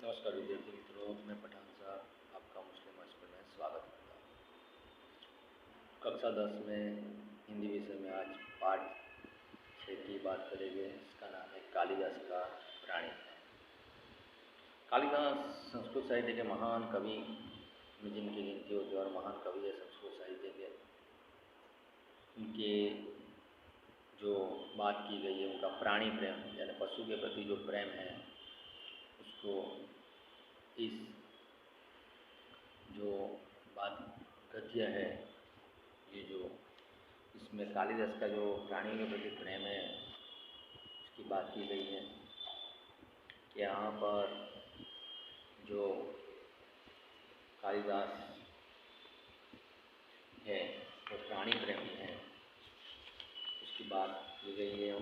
नमस्कार विद्यार्थी मित्रों, मैं पठान साहब आपका मुस्लिम हॉस्टल में स्वागत करता हूँ। कक्षा 10 में हिंदी विषय में आज पाठ 6 की बात करेंगे। इसका नाम है कालिदास का प्राणी। कालिदास संस्कृत साहित्य के महान कवि में जिनकी गिनती होती है और महान कवि है संस्कृत साहित्य के। उनके जो बात की गई है, उनका प्राणी प्रेम यानी पशु के प्रति जो प्रेम है उसको इस जो बात गद्य है, ये जो इसमें कालिदास का जो प्राणियों के प्रति प्रेम है उसकी बात की गई है कि यहाँ पर जो कालिदास है वो प्राणी प्रेमी है, उसकी बात की गई है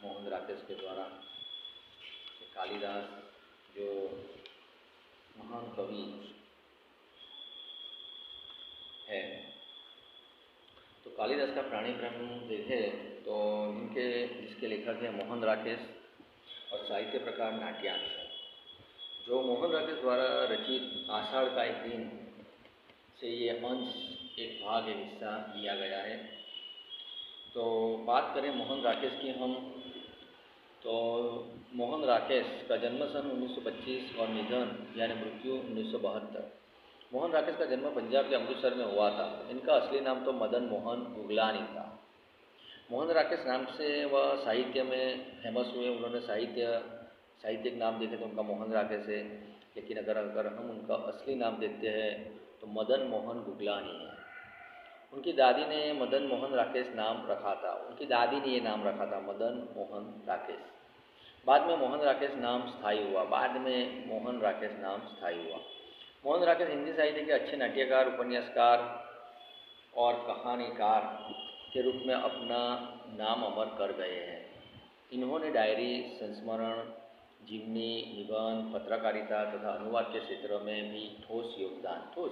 मोहन राकेश के द्वारा। कालिदास जो महान कवि है, तो कालिदास का प्राणी प्रेम देखें तो इनके जिसके लेखक हैं मोहन राकेश और साहित्य प्रकार नाट्यांश है। जो मोहन राकेश द्वारा रचित आषाढ़ का एक दिन से ये अंश एक भाग एक हिस्सा लिया गया है। तो बात करें मोहन राकेश की हम, तो मोहन राकेश का जन्म सन 1925 और निधन यानी मृत्यु 1972। मोहन राकेश का जन्म पंजाब के अमृतसर में हुआ था। इनका असली नाम तो मदन मोहन गुगलानी था। मोहन राकेश नाम से वह साहित्य में फेमस हुए। उन्होंने साहित्यिक नाम देखे तो उनका मोहन राकेश है, लेकिन अगर हम उनका असली नाम देखते हैं तो मदन मोहन गुगलानी है। उनकी दादी ने मदन मोहन राकेश नाम रखा था। उनकी दादी ने ये नाम रखा था मदन मोहन राकेश। बाद में मोहन राकेश नाम स्थायी हुआ। मोहन राकेश हिंदी साहित्य के अच्छे नाट्यकार, उपन्यासकार और कहानीकार के रूप में अपना नाम अमर कर गए हैं। इन्होंने डायरी, संस्मरण, जीवनी, निबंध, पत्रकारिता तथा अनुवाद के क्षेत्र में भी ठोस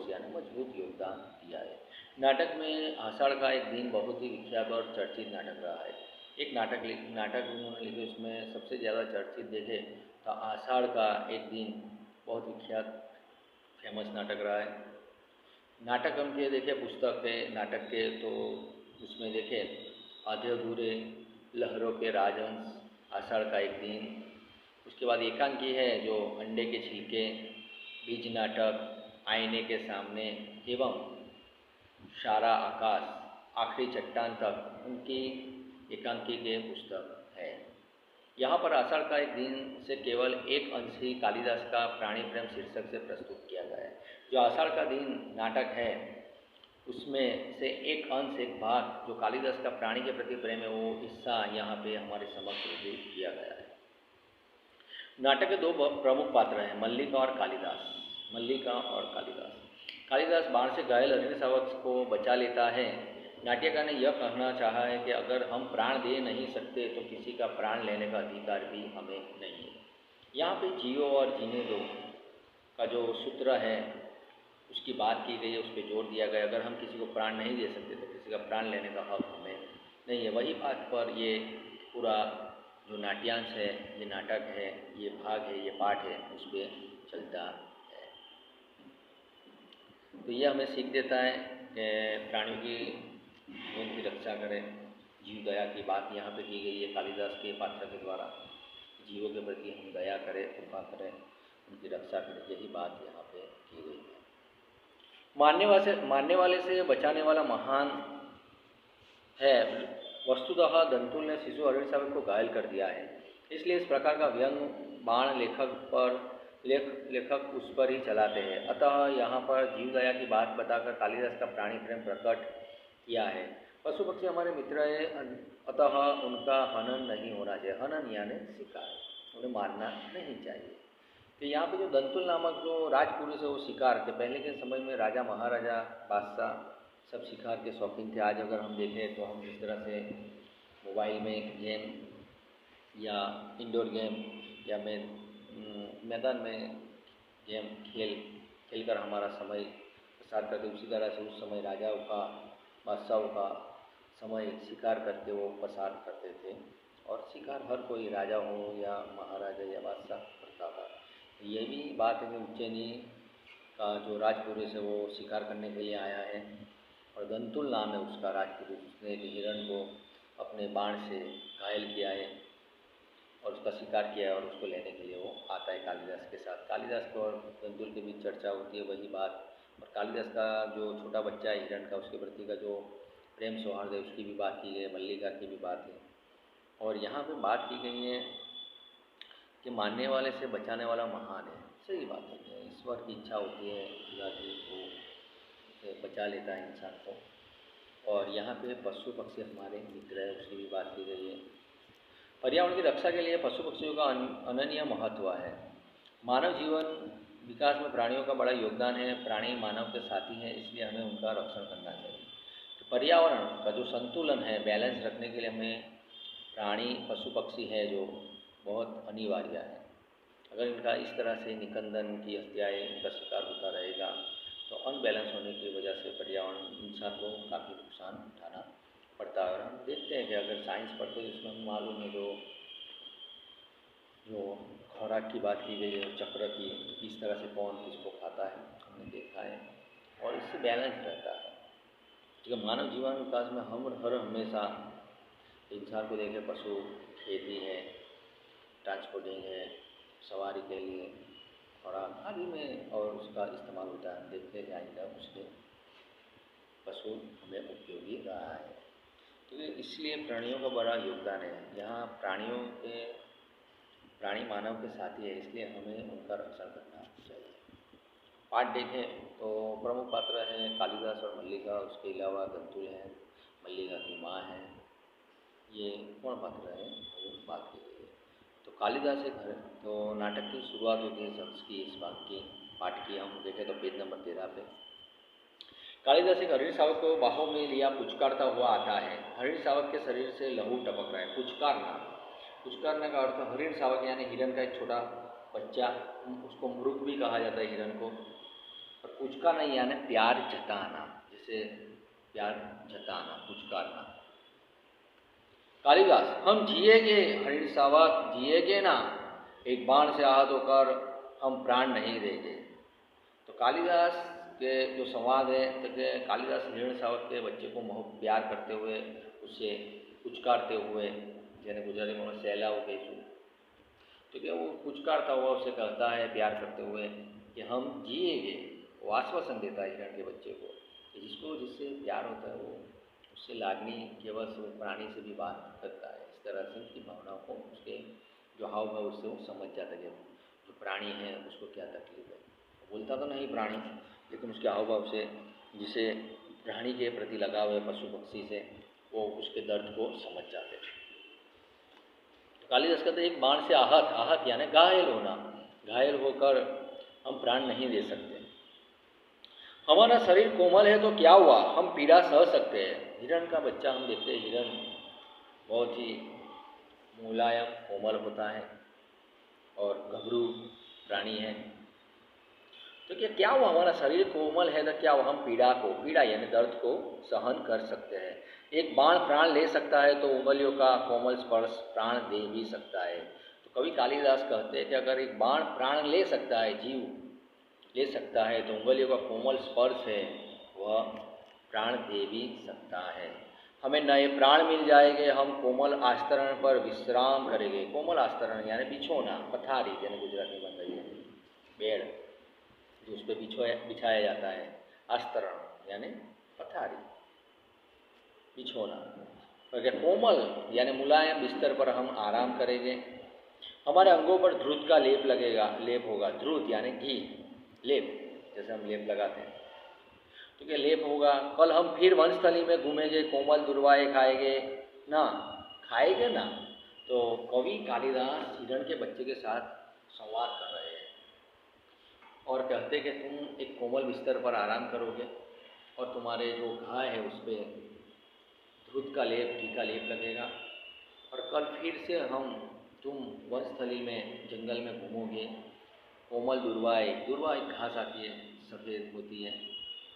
यानी मजबूत योगदान दिया है। नाटक में आषाढ़ का एक दिन बहुत ही विख्यात और चर्चित नाटक रहा है। एक नाटक उन्होंने लिखे, उसमें सबसे ज़्यादा चर्चित देखे तो आषाढ़ का एक दिन बहुत विख्यात फेमस नाटक रहा है। नाटक हम के देखे पुस्तक है नाटक के, तो उसमें देखे आधे अधूरे, लहरों के राजहंस, आषाढ़ का एक दिन। उसके बाद एकांकी है जो अंडे के छिलके, बीज नाटक, आईने के सामने एवं सारा आकाश, आखिरी चट्टान तक उनकी एकांकी के पुस्तक है। यहाँ पर आषाढ़ का एक दिन से केवल एक अंश ही कालिदास का प्राणी प्रेम शीर्षक से प्रस्तुत किया गया है। जो आषाढ़ का दिन नाटक है उसमें से एक अंश, एक भाग जो कालिदास का प्राणी के प्रति प्रेम है, वो हिस्सा यहाँ पे हमारे समक्ष रजू किया गया है। नाटक के दो प्रमुख पात्र हैं, मल्लिका और कालिदास। कालिदास बाण से घायल अग्नि शावक को बचा लेता है। नाट्यकार ने यह कहना चाहा है कि अगर हम प्राण दे नहीं सकते तो किसी का प्राण लेने का अधिकार भी हमें नहीं है। यहाँ पे जियो और जीने दो का जो सूत्र है उसकी बात की गई है, उस पर जोर दिया गया। अगर हम किसी को प्राण नहीं दे सकते तो किसी का प्राण लेने का हक हमें नहीं है। वही बात पर ये पूरा जो नाट्यांश है, ये नाटक है, ये भाग है, ये पाठ है, उस पर चलता है। तो ये हमें सीख देता है कि प्राणियों की जीवन की रक्षा करें। जीव दया की बात यहाँ पे की गई है कालिदास के पात्र के द्वारा। जीवों के प्रति हम दया करें, कृपा करें, उनकी रक्षा करें, यही बात यहाँ पे की गई है। मारने वाले से बचाने वाला महान है। वस्तुतः दंतुल ने शिशु अरविंद साहब को घायल कर दिया है, इसलिए इस प्रकार का व्यंग बाण लेखक उस पर ही चलाते हैं। अतः यहाँ पर जीव दया की बात बताकर कालिदास का प्राणी प्रेम प्रकट किया है। पशु पक्षी हमारे मित्र है, अतः उनका हनन नहीं होना चाहिए। हनन यानी शिकार, उन्हें मारना नहीं चाहिए। तो यहाँ पे जो दंतुल नामक जो राजपुरुष है वो शिकार के, पहले के समय में राजा महाराजा बादशाह सब शिकार के शौकीन थे। आज अगर हम देखें तो हम जिस तरह से मोबाइल में गेम या इंडोर गेम या मैदान में गेम खेलकर हमारा समय प्रसार करते, उसी तरह से उस समय राजाओं का, बादशाहों का समय शिकार करके वो प्रसार करते थे। और शिकार हर कोई राजा हो या महाराजा या बादशाह करता था। ये भी बात है कि उज्जैनी का जो राजपुरुष है वो शिकार करने के लिए आया है और दंतुल नाम है उसका राजपुरुष। उसने एक हिरण को अपने बाण से घायल किया है और उसका शिकार किया है और उसको लेने के लिए वो आता है कालिदास के साथ। कालिदास को और दंतुल के बीच चर्चा होती है वही बात, और कालिदास का जो छोटा बच्चा है हिरण का, उसके प्रति का जो प्रेम सौहार्द है उसकी भी बात की गई है, मल्लिका की भी बात है। और यहाँ पे बात की गई है कि मानने वाले से बचाने वाला महान है। सही बात है, ईश्वर की इच्छा होती है कि वो उसे बचा लेता है इंसान को। और यहाँ पे पशु पक्षी हमारे मित्र है उसकी भी बात की गई है। पर्यावरण की रक्षा के लिए पशु पक्षियों का अनन्य महत्व है। मानव जीवन विकास में प्राणियों का बड़ा योगदान है। प्राणी मानव के साथी हैं, इसलिए हमें उनका रक्षण करना चाहिए। तो पर्यावरण का जो संतुलन है, बैलेंस रखने के लिए हमें प्राणी पशु पक्षी है जो बहुत अनिवार्य है। अगर इनका इस तरह से निकंदन, इनकी हत्याएँ, इनका शिकार होता रहेगा तो अनबैलेंस होने की वजह से पर्यावरण इंसान को काफ़ी नुकसान उठाना पड़ता है। और हम देखते हैं कि अगर साइंस पढ़ते हैं इसमें हमें मालूम है जो खुराक की बात की गई है, चक्र की, किस तरह से कौन किसको खाता है हमने देखा है और इससे बैलेंस रहता है। क्योंकि मानव जीवन विकास में हम हर हमेशा इंसान को देखें, पशु खेती है, ट्रांसपोर्टिंग है, सवारी के लिए खुराक आदि में और उसका इस्तेमाल होता है। देखते जाएगा उसके पशु हमें उपयोगी रहा है। तो इसलिए प्राणियों का बड़ा योगदान है। यहाँ प्राणी मानव के साथी है, इसलिए हमें उनका रक्षण करना चाहिए। पाठ देखें तो प्रमुख पात्र हैं कालिदास और मल्लिका, उसके अलावा दंतुल हैं, मल्लिका की माँ है। ये कौन पात्र है वो बात की गई है। तो कालिदास एक घर, तो नाटक की शुरुआत होती है शख्स की इस बात की। पाठ की हम देखें तो पेज नंबर 13 पे कालिदास एक हरिण शावक को बाहों में लिया पुचकारता हुआ आता है। हरिण शावक के शरीर से लहू टपक रहा है। पुचकारना का अर्थ हरिण शावक यानी हिरण का एक छोटा बच्चा, उसको मृग भी कहा जाता है हिरण को। और पुचकारना यानी प्यार जताना, जैसे प्यार जताना, पुचकारना। कालिदास, हम जिएगे हरिण शावक, जिएगे ना, एक बाण से आहत होकर हम प्राण नहीं देंगे। तो कालिदास के जो संवाद है, तो कालिदास हिरण शावक के बच्चे को बहुत प्यार करते हुए उसे पुचकारते हुए, यानी गुजराती में सहला हो गई, तो क्या वो पुचकारता हुआ उसे कहता है प्यार करते हुए कि हम जिएंगे। वो आश्वासन देता है हिरण के बच्चे को कि जिससे प्यार होता है वो उससे लागनी केवल प्राणी से भी बात करता है। इस तरह से उसकी भावनाओं को, उसके जो हाव भाव, उससे वो समझ जाता है जो प्राणी है उसको क्या तकलीफ है। बोलता तो नहीं प्राणी, लेकिन उसके हाव भाव से, जिसे प्राणी के प्रति लगाव है पशु पक्षी से, वो उसके दर्द को समझ जाते हैं। तो कालिदास कहते एक बाण से आहत यानी घायल होना, घायल होकर हम प्राण नहीं दे सकते। हमारा शरीर कोमल है तो क्या हुआ, हम पीड़ा सह सकते हैं। हिरण का बच्चा हम देखते हैं, हिरण बहुत ही मुलायम कोमल होता है और घबरू प्राणी है। तो क्या हुआ, हमारा शरीर कोमल है तो क्या हुआ, हम पीड़ा यानी दर्द को सहन कर सकते हैं। एक बाण प्राण ले सकता है तो उंगलियों का कोमल स्पर्श प्राण दे भी सकता है। तो कवि कालिदास कहते हैं कि अगर एक बाण प्राण ले सकता है, जीव ले सकता है, तो उंगलियों का कोमल स्पर्श है वह प्राण दे भी सकता है। हमें नए प्राण मिल जाएंगे, हम कोमल आस्तरण पर विश्राम करेंगे। कोमल आस्तरण यानी बिछोना, पथारी यानी गुजराती बन रही है, बेड़ जो उस पर बिछाया जाता है। आस्तरण यानी पथारी, बिछोना। और कोमल यानी मुलायम बिस्तर पर हम आराम करेंगे। हमारे अंगों पर ध्रुत का लेप होगा। ध्रुत यानी घी, लेप, जैसे हम लेप लगाते हैं, तो क्या लेप होगा। कल हम फिर वनस्थली में घूमेंगे, कोमल दुर्वाएं खाएंगे ना। तो कवि कालिदास हिरण के बच्चे के साथ संवाद कर रहे हैं और कहते कि तुम एक कोमल बिस्तर पर आराम करोगे और तुम्हारे जो घाव है उस पर ध्रुत का लेप, घी का लेप लगेगा, और कल फिर से तुम वनस्थली में, जंगल में घूमोगे। कोमल दुर्वा एक घास आती है, सफ़ेद होती है,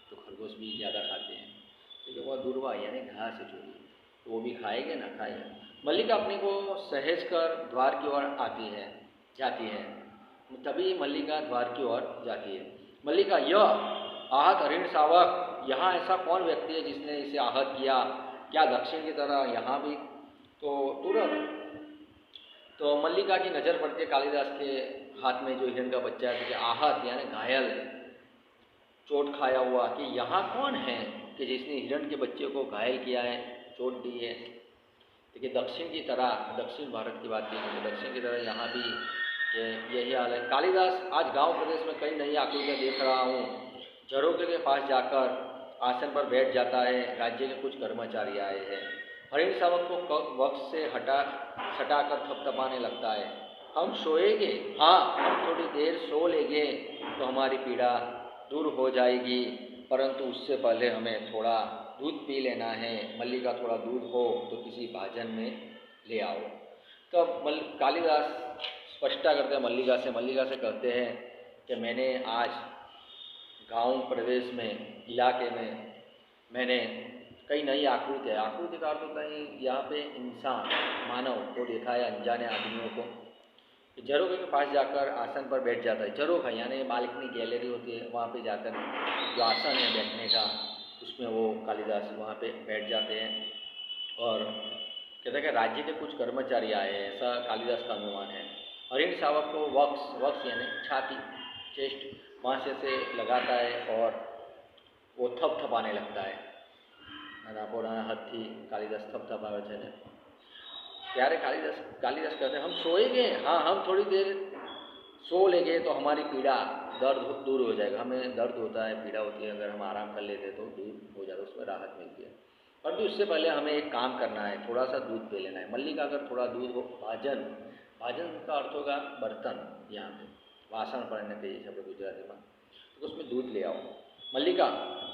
तो खरगोश भी ज़्यादा खाते हैं, क्योंकि वह दुर्वा यानी घास है छोटी, तो वो भी खाएंगे ना खाएगा। मल्लिका अपने को सहेज कर द्वार की ओर जाती है। तभी मल्लिका द्वार की ओर जाती है। मल्लिका, यह आहत हरिण शावक, यहाँ ऐसा कौन व्यक्ति है जिसने इसे आहत किया? क्या दक्षिण की तरह यहाँ भी? तो तुरंत तो मल्लिका की नज़र पड़ती है कालिदास के हाथ में जो हिरण का बच्चा है, तो आहत यानी घायल, चोट खाया हुआ, कि यहाँ कौन है कि जिसने हिरण के बच्चे को घायल किया है, चोट दी है। देखिए दक्षिण की तरह, दक्षिण भारत की बात की तो दक्षिण की तरह यहाँ भी यही हाल है। कालिदास आज गांव प्रदेश में कई नई आकृतियाँ देख रहा हूँ। झरोखे के पास जाकर आसन पर बैठ जाता है। राज्य के कुछ कर्मचारी आए हैं। हरिण शावक को वक्त से सटाकर थपथपाने लगता है। हम सोएंगे, हाँ हम थोड़ी देर सो लेंगे तो हमारी पीड़ा दूर हो जाएगी, परंतु उससे पहले हमें थोड़ा दूध पी लेना है। मल्लिका, थोड़ा दूध हो तो किसी भाजन में ले आओ। तो कालिदास स्पष्टता करते हैं मल्लिका से कहते हैं कि मैंने आज गांव प्रदेश में, इलाके में मैंने कई नई आकृति का अर्थ होता है यहाँ पे इंसान, मानव को देखा है, अनजाने आदमियों को। झरोखे के पास जाकर आसन पर बैठ जाता है। झरोखा यानी बालकनी, गैलरी होती है, वहाँ पे जाकर जो आसन है बैठने का, उसमें वो कालिदास वहाँ पे बैठ जाते हैं। और कहते हैं कि राज्य के कुछ कर्मचारी आए हैं, ऐसा कालिदास का अनुमान है। हरिण शावक को वक्स यानी छाती, चेस्ट, वहाँ से लगाता है और वो थपथपाने लगता है। हथी कालिदास थपथपावे छे ने त्यारे कालिदास कहते हैं हम सोएंगे, हाँ हम थोड़ी देर सो लेंगे तो हमारी पीड़ा, दर्द दूर हो जाएगा। हमें दर्द होता है, पीड़ा होती है, अगर हम आराम कर लेते तो दूर हो जाएगा, उसमें राहत मिलती है। परंतु उससे पहले हमें एक काम करना है, थोड़ा सा दूध पी लेना है। मल्लिका, अगर थोड़ा दूध हो, भाजन का अर्थ होगा बर्तन, यहाँ पे वासन पड़ने के शब्द गुजराती में, तो उसमें दूध ले आओ। मल्लिका,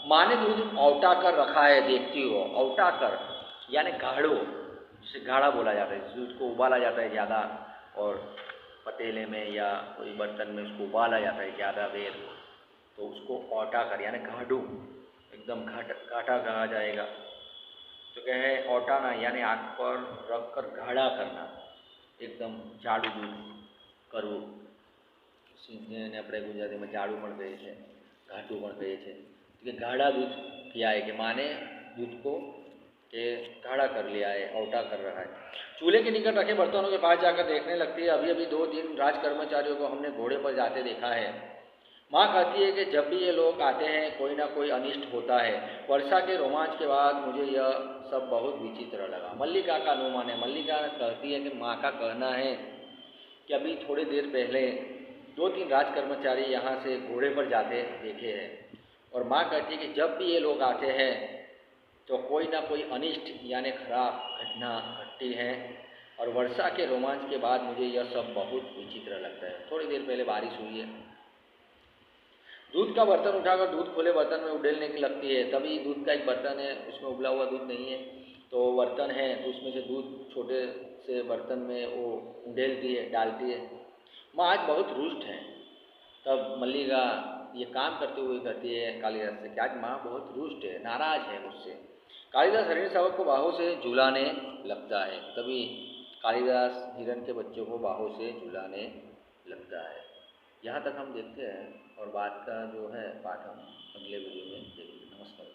माँ ने दूध औटा कर रखा है, देखती हो। औटा कर यानी गाढ़ो, जिसे गाढ़ा बोला जाता है। दूध को उबाला जाता है ज़्यादा, और पतीले में या कोई बर्तन में उसको उबाला जाता है ज़्यादा देर, तो उसको औटा कर यानी गाढ़ू, एकदम घाटा कहा जाएगा। तो क्या है औटाना, यानी आग पर रख कर गाढ़ा करना, एकदम जाड़ू दूध करવું। ने अपने गुजराती में जाड़ू पण कहे छे, घाटू पण कहे छे। कि गाढ़ा दूध किया है, कि माँ ने दूध को के गाढ़ा कर लिया है, औटा कर रहा है। चूल्हे के निकट रखे बर्तनों के पास जाकर देखने लगती है। अभी अभी 2-3 राज कर्मचारियों को हमने घोड़े पर जाते देखा है। माँ कहती है कि जब भी ये लोग आते हैं कोई ना कोई अनिष्ट होता है। वर्षा के रोमांच के बाद मुझे यह सब बहुत विचित्र लगा। मल्लिका का अनुमान है। मल्लिका कहती है कि माँ का कहना है कि अभी थोड़ी देर पहले 2-3 राज कर्मचारी यहाँ से घोड़े पर जाते देखे हैं। और माँ कहती है कि जब भी ये लोग आते हैं तो कोई ना कोई अनिष्ट यानी खराब घटना घटती है। और वर्षा के रोमांच के बाद मुझे यह सब बहुत विचित्र लगता है। थोड़ी देर पहले बारिश हुई है, दूध का बर्तन उठाकर दूध खोले बर्तन में उड़ेलने की लगती है। तभी दूध का एक बर्तन है, उसमें उबला हुआ दूध नहीं है, तो बर्तन है तो उसमें से दूध छोटे से बर्तन में वो उड़ेलती है, डालती है। माँ आज बहुत रुष्ट है। तब मल्लिका ये काम करते हुए कहती है कालिदास से कि आज माँ बहुत रुष्ट है, नाराज है मुझसे। कालिदास हरिण शावक को बाहों से झुलाने लगता है। तभी कालिदास हिरण के बच्चों को बाहों से झुलाने लगता है। यहाँ तक हम देखते हैं, और बाद का जो है पाठ हम अगले वीडियो में देखेंगे। नमस्कार।